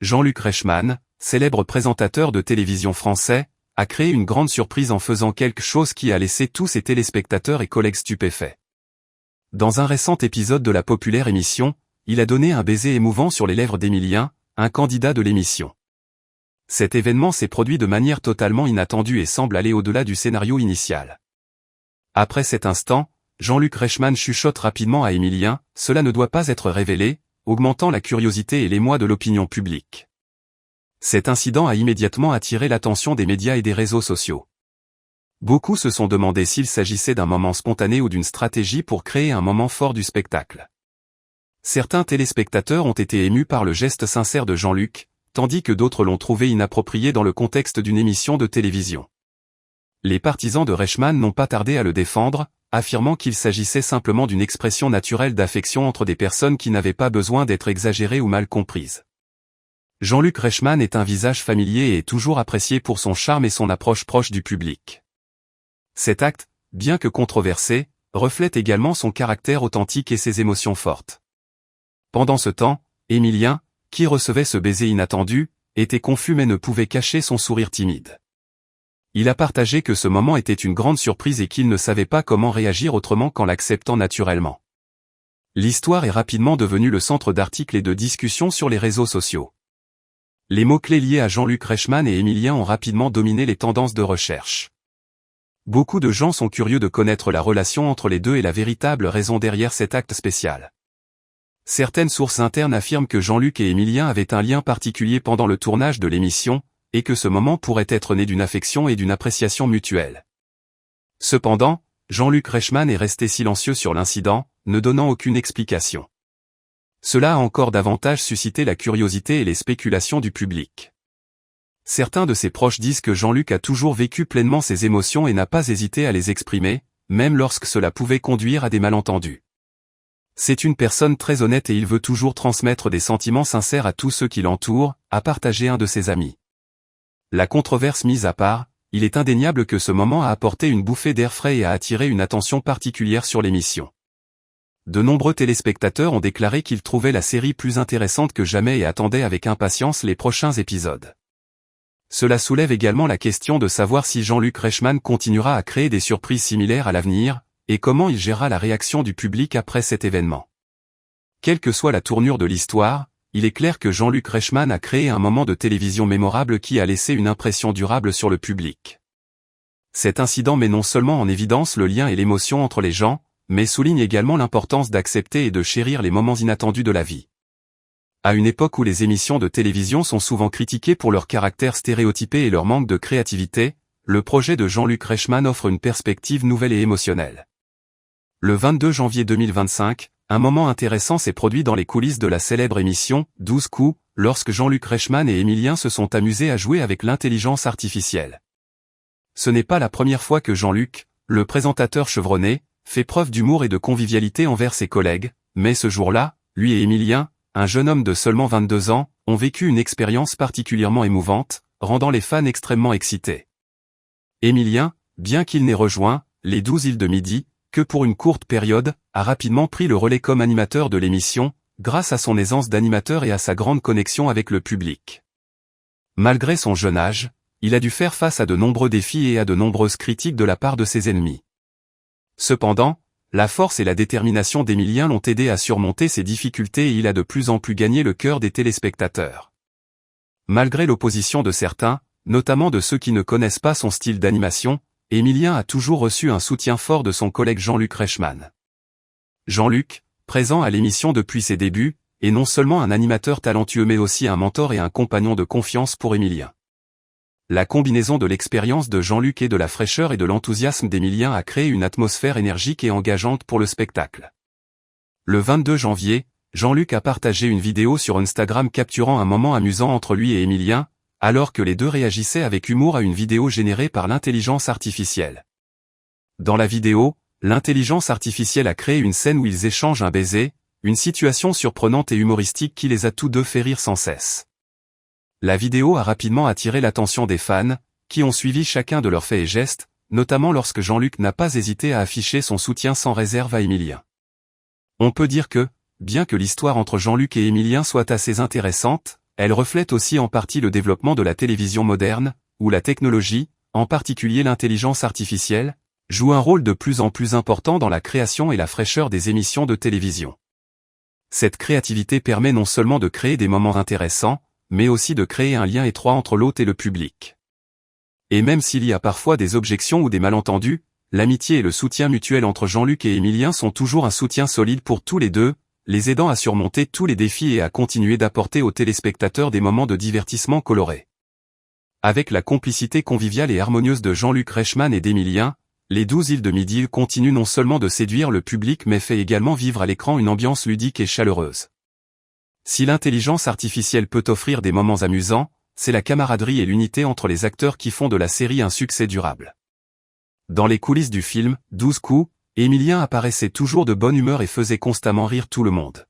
Jean-Luc Reichmann, célèbre présentateur de télévision français, a créé une grande surprise en faisant quelque chose qui a laissé tous ses téléspectateurs et collègues stupéfaits. Dans un récent épisode de la populaire émission, il a donné un baiser émouvant sur les lèvres d'Emilien, un candidat de l'émission. Cet événement s'est produit de manière totalement inattendue et semble aller au-delà du scénario initial. Après cet instant, Jean-Luc Reichmann chuchote rapidement à Emilien, « Cela ne doit pas être révélé », augmentant la curiosité et l'émoi de l'opinion publique. Cet incident a immédiatement attiré l'attention des médias et des réseaux sociaux. Beaucoup se sont demandé s'il s'agissait d'un moment spontané ou d'une stratégie pour créer un moment fort du spectacle. Certains téléspectateurs ont été émus par le geste sincère de Jean-Luc, tandis que d'autres l'ont trouvé inapproprié dans le contexte d'une émission de télévision. Les partisans de Reichmann n'ont pas tardé à le défendre, affirmant qu'il s'agissait simplement d'une expression naturelle d'affection entre des personnes qui n'avaient pas besoin d'être exagérées ou mal comprises. Jean-Luc Reichmann est un visage familier et est toujours apprécié pour son charme et son approche proche du public. Cet acte, bien que controversé, reflète également son caractère authentique et ses émotions fortes. Pendant ce temps, Emilien, qui recevait ce baiser inattendu, était confus mais ne pouvait cacher son sourire timide. Il a partagé que ce moment était une grande surprise et qu'il ne savait pas comment réagir autrement qu'en l'acceptant naturellement. L'histoire est rapidement devenue le centre d'articles et de discussions sur les réseaux sociaux. Les mots-clés liés à Jean-Luc Reichmann et Emilien ont rapidement dominé les tendances de recherche. Beaucoup de gens sont curieux de connaître la relation entre les deux et la véritable raison derrière cet acte spécial. Certaines sources internes affirment que Jean-Luc et Emilien avaient un lien particulier pendant le tournage de l'émission, et que ce moment pourrait être né d'une affection et d'une appréciation mutuelle. Cependant, Jean-Luc Reichmann est resté silencieux sur l'incident, ne donnant aucune explication. Cela a encore davantage suscité la curiosité et les spéculations du public. Certains de ses proches disent que Jean-Luc a toujours vécu pleinement ses émotions et n'a pas hésité à les exprimer, même lorsque cela pouvait conduire à des malentendus. C'est une personne très honnête et il veut toujours transmettre des sentiments sincères à tous ceux qui l'entourent, a partagé un de ses amis. La controverse mise à part, il est indéniable que ce moment a apporté une bouffée d'air frais et a attiré une attention particulière sur l'émission. De nombreux téléspectateurs ont déclaré qu'ils trouvaient la série plus intéressante que jamais et attendaient avec impatience les prochains épisodes. Cela soulève également la question de savoir si Jean-Luc Reichmann continuera à créer des surprises similaires à l'avenir, et comment il gérera la réaction du public après cet événement. Quelle que soit la tournure de l'histoire, il est clair que Jean-Luc Reichmann a créé un moment de télévision mémorable qui a laissé une impression durable sur le public. Cet incident met non seulement en évidence le lien et l'émotion entre les gens, mais souligne également l'importance d'accepter et de chérir les moments inattendus de la vie. À une époque où les émissions de télévision sont souvent critiquées pour leur caractère stéréotypé et leur manque de créativité, le projet de Jean-Luc Reichmann offre une perspective nouvelle et émotionnelle. Le 22 janvier 2025, un moment intéressant s'est produit dans les coulisses de la célèbre émission « 12 coups », lorsque Jean-Luc Reichmann et Emilien se sont amusés à jouer avec l'intelligence artificielle. Ce n'est pas la première fois que Jean-Luc, le présentateur chevronné, fait preuve d'humour et de convivialité envers ses collègues, mais ce jour-là, lui et Emilien, un jeune homme de seulement 22 ans, ont vécu une expérience particulièrement émouvante, rendant les fans extrêmement excités. Emilien, bien qu'il n'ait rejoint les 12 îles de midi que pour une courte période, a rapidement pris le relais comme animateur de l'émission, grâce à son aisance d'animateur et à sa grande connexion avec le public. Malgré son jeune âge, il a dû faire face à de nombreux défis et à de nombreuses critiques de la part de ses ennemis. Cependant, la force et la détermination d'Emilien l'ont aidé à surmonter ces difficultés et il a de plus en plus gagné le cœur des téléspectateurs. Malgré l'opposition de certains, notamment de ceux qui ne connaissent pas son style d'animation, Emilien a toujours reçu un soutien fort de son collègue Jean-Luc Reichmann. Jean-Luc, présent à l'émission depuis ses débuts, est non seulement un animateur talentueux mais aussi un mentor et un compagnon de confiance pour Emilien. La combinaison de l'expérience de Jean-Luc et de la fraîcheur et de l'enthousiasme d'Emilien a créé une atmosphère énergique et engageante pour le spectacle. Le 22 janvier, Jean-Luc a partagé une vidéo sur Instagram capturant un moment amusant entre lui et Emilien, alors que les deux réagissaient avec humour à une vidéo générée par l'intelligence artificielle. Dans la vidéo, l'intelligence artificielle a créé une scène où ils échangent un baiser, une situation surprenante et humoristique qui les a tous deux fait rire sans cesse. La vidéo a rapidement attiré l'attention des fans, qui ont suivi chacun de leurs faits et gestes, notamment lorsque Jean-Luc n'a pas hésité à afficher son soutien sans réserve à Emilien. On peut dire que, bien que l'histoire entre Jean-Luc et Emilien soit assez intéressante, elle reflète aussi en partie le développement de la télévision moderne, où la technologie, en particulier l'intelligence artificielle, joue un rôle de plus en plus important dans la création et la fraîcheur des émissions de télévision. Cette créativité permet non seulement de créer des moments intéressants, mais aussi de créer un lien étroit entre l'hôte et le public. Et même s'il y a parfois des objections ou des malentendus, l'amitié et le soutien mutuel entre Jean-Luc et Émilien sont toujours un soutien solide pour tous les deux, les aidant à surmonter tous les défis et à continuer d'apporter aux téléspectateurs des moments de divertissement colorés. Avec la complicité conviviale et harmonieuse de Jean-Luc Reichmann et d'Émilien, les 12 îles de Midi continuent non seulement de séduire le public mais fait également vivre à l'écran une ambiance ludique et chaleureuse. Si l'intelligence artificielle peut offrir des moments amusants, c'est la camaraderie et l'unité entre les acteurs qui font de la série un succès durable. Dans les coulisses du film, 12 coups, Émilien apparaissait toujours de bonne humeur et faisait constamment rire tout le monde.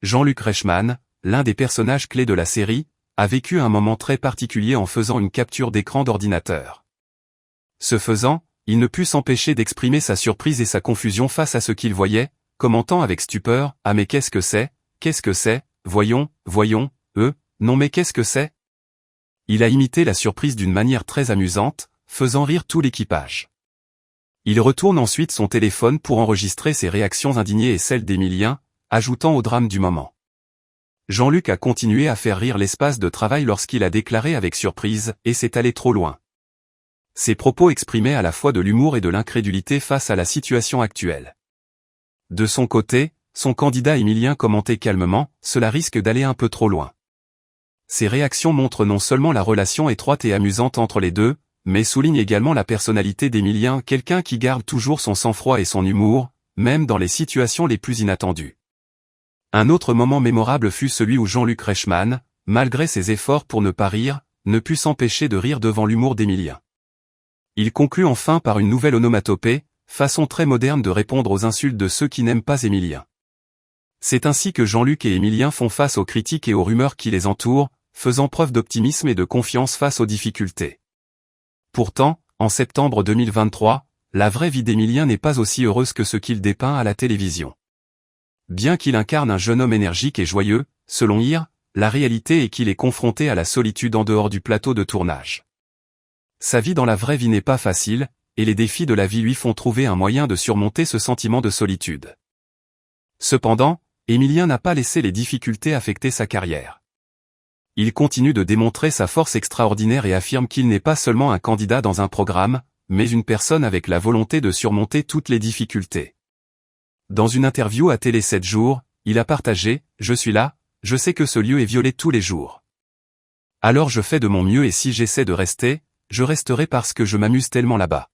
Jean-Luc Reichmann, l'un des personnages clés de la série, a vécu un moment très particulier en faisant une capture d'écran d'ordinateur. Ce faisant, il ne put s'empêcher d'exprimer sa surprise et sa confusion face à ce qu'il voyait, commentant avec stupeur « Ah mais qu'est-ce que c'est ? Qu'est-ce que c'est ? Voyons, non mais qu'est-ce que c'est ?» Il a imité la surprise d'une manière très amusante, faisant rire tout l'équipage. Il retourne ensuite son téléphone pour enregistrer ses réactions indignées et celles d'Émilien, ajoutant au drame du moment. Jean-Luc a continué à faire rire l'espace de travail lorsqu'il a déclaré avec surprise « Et c'est allé trop loin ». Ses propos exprimaient à la fois de l'humour et de l'incrédulité face à la situation actuelle. De son côté, son candidat Émilien commentait calmement « Cela risque d'aller un peu trop loin ». Ces réactions montrent non seulement la relation étroite et amusante entre les deux, mais soulignent également la personnalité d'Émilien, quelqu'un qui garde toujours son sang-froid et son humour, même dans les situations les plus inattendues. Un autre moment mémorable fut celui où Jean-Luc Reichmann, malgré ses efforts pour ne pas rire, ne put s'empêcher de rire devant l'humour d'Émilien. Il conclut enfin par une nouvelle onomatopée, façon très moderne de répondre aux insultes de ceux qui n'aiment pas Émilien. C'est ainsi que Jean-Luc et Émilien font face aux critiques et aux rumeurs qui les entourent, faisant preuve d'optimisme et de confiance face aux difficultés. Pourtant, en septembre 2023, la vraie vie d'Émilien n'est pas aussi heureuse que ce qu'il dépeint à la télévision. Bien qu'il incarne un jeune homme énergique et joyeux, selon IR, la réalité est qu'il est confronté à la solitude en dehors du plateau de tournage. Sa vie dans la vraie vie n'est pas facile, et les défis de la vie lui font trouver un moyen de surmonter ce sentiment de solitude. Cependant, Émilien n'a pas laissé les difficultés affecter sa carrière. Il continue de démontrer sa force extraordinaire et affirme qu'il n'est pas seulement un candidat dans un programme, mais une personne avec la volonté de surmonter toutes les difficultés. Dans une interview à Télé 7 jours, il a partagé « Je suis là, je sais que ce lieu est violé tous les jours. Alors je fais de mon mieux et si j'essaie de rester, je resterai parce que je m'amuse tellement là-bas. »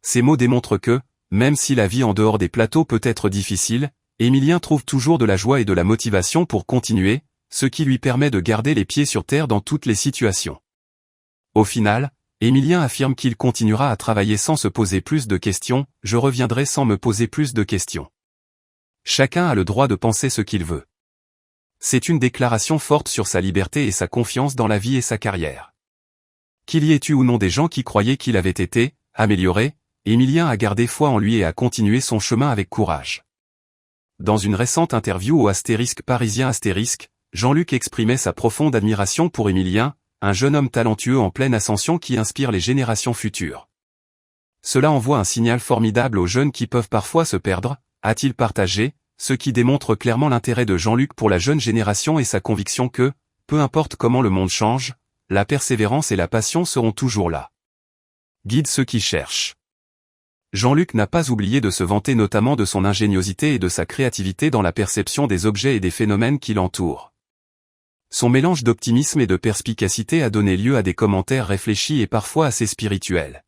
Ces mots démontrent que, même si la vie en dehors des plateaux peut être difficile, Émilien trouve toujours de la joie et de la motivation pour continuer, ce qui lui permet de garder les pieds sur terre dans toutes les situations. Au final, Émilien affirme qu'il continuera à travailler sans se poser plus de questions, « Je reviendrai sans me poser plus de questions. » Chacun a le droit de penser ce qu'il veut. C'est une déclaration forte sur sa liberté et sa confiance dans la vie et sa carrière. Qu'il y ait eu ou non des gens qui croyaient qu'il avait été amélioré, Émilien a gardé foi en lui et a continué son chemin avec courage. Dans une récente interview au Parisien Astérisque, Jean-Luc exprimait sa profonde admiration pour Émilien, un jeune homme talentueux en pleine ascension qui inspire les générations futures. Cela envoie un signal formidable aux jeunes qui peuvent parfois se perdre, a-t-il partagé, ce qui démontre clairement l'intérêt de Jean-Luc pour la jeune génération et sa conviction que, peu importe comment le monde change, la persévérance et la passion seront toujours là. Guide ceux qui cherchent. Jean-Luc n'a pas oublié de se vanter notamment de son ingéniosité et de sa créativité dans la perception des objets et des phénomènes qui l'entourent. Son mélange d'optimisme et de perspicacité a donné lieu à des commentaires réfléchis et parfois assez spirituels.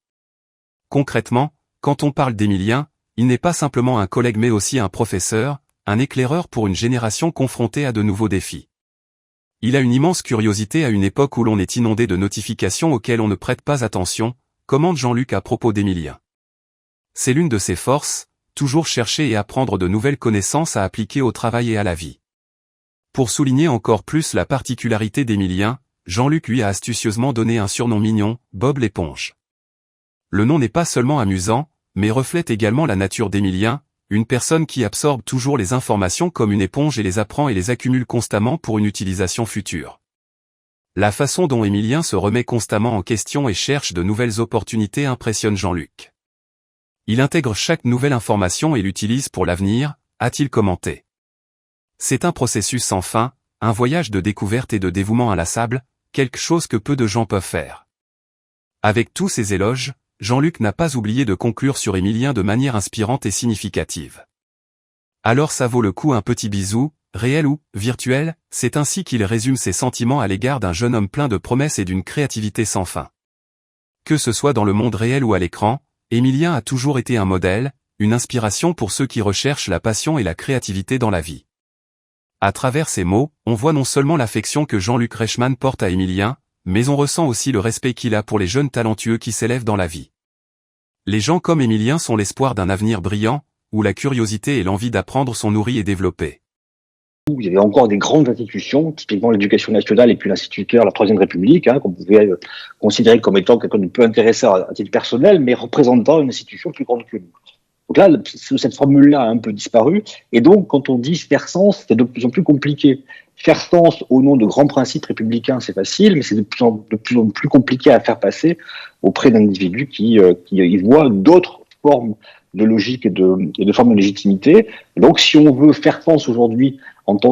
Concrètement, quand on parle d'Émilien, il n'est pas simplement un collègue mais aussi un professeur, un éclaireur pour une génération confrontée à de nouveaux défis. Il a une immense curiosité à une époque où l'on est inondé de notifications auxquelles on ne prête pas attention, commente Jean-Luc à propos d'Émilien. C'est l'une de ses forces, toujours chercher et apprendre de nouvelles connaissances à appliquer au travail et à la vie. Pour souligner encore plus la particularité d'Émilien, Jean-Luc lui a astucieusement donné un surnom mignon, Bob l'éponge. Le nom n'est pas seulement amusant, mais reflète également la nature d'Émilien, une personne qui absorbe toujours les informations comme une éponge et les apprend et les accumule constamment pour une utilisation future. La façon dont Émilien se remet constamment en question et cherche de nouvelles opportunités impressionne Jean-Luc. Il intègre chaque nouvelle information et l'utilise pour l'avenir, a-t-il commenté. C'est un processus sans fin, un voyage de découverte et de dévouement inlassable, quelque chose que peu de gens peuvent faire. Avec tous ces éloges, Jean-Luc n'a pas oublié de conclure sur Émilien de manière inspirante et significative. Alors ça vaut le coup un petit bisou, réel ou virtuel, c'est ainsi qu'il résume ses sentiments à l'égard d'un jeune homme plein de promesses et d'une créativité sans fin. Que ce soit dans le monde réel ou à l'écran, Émilien a toujours été un modèle, une inspiration pour ceux qui recherchent la passion et la créativité dans la vie. À travers ces mots, on voit non seulement l'affection que Jean-Luc Reichmann porte à Émilien, mais on ressent aussi le respect qu'il a pour les jeunes talentueux qui s'élèvent dans la vie. Les gens comme Émilien sont l'espoir d'un avenir brillant, où la curiosité et l'envie d'apprendre sont nourries et développées. Il y avait encore des grandes institutions, typiquement l'Éducation nationale et puis l'instituteur, la Troisième République, qu'on pouvait considérer comme étant quelqu'un de peu intéressant à titre personnel, mais représentant une institution plus grande que nous. Donc là, cette formule-là a un peu disparu, et donc quand on dit faire sens, c'est de plus en plus compliqué. Faire sens au nom de grands principes républicains, c'est facile, mais c'est de plus en plus compliqué à faire passer auprès d'individus qui y voient d'autres formes de logique et de formes de légitimité. Et donc, si on veut faire sens aujourd'hui en tant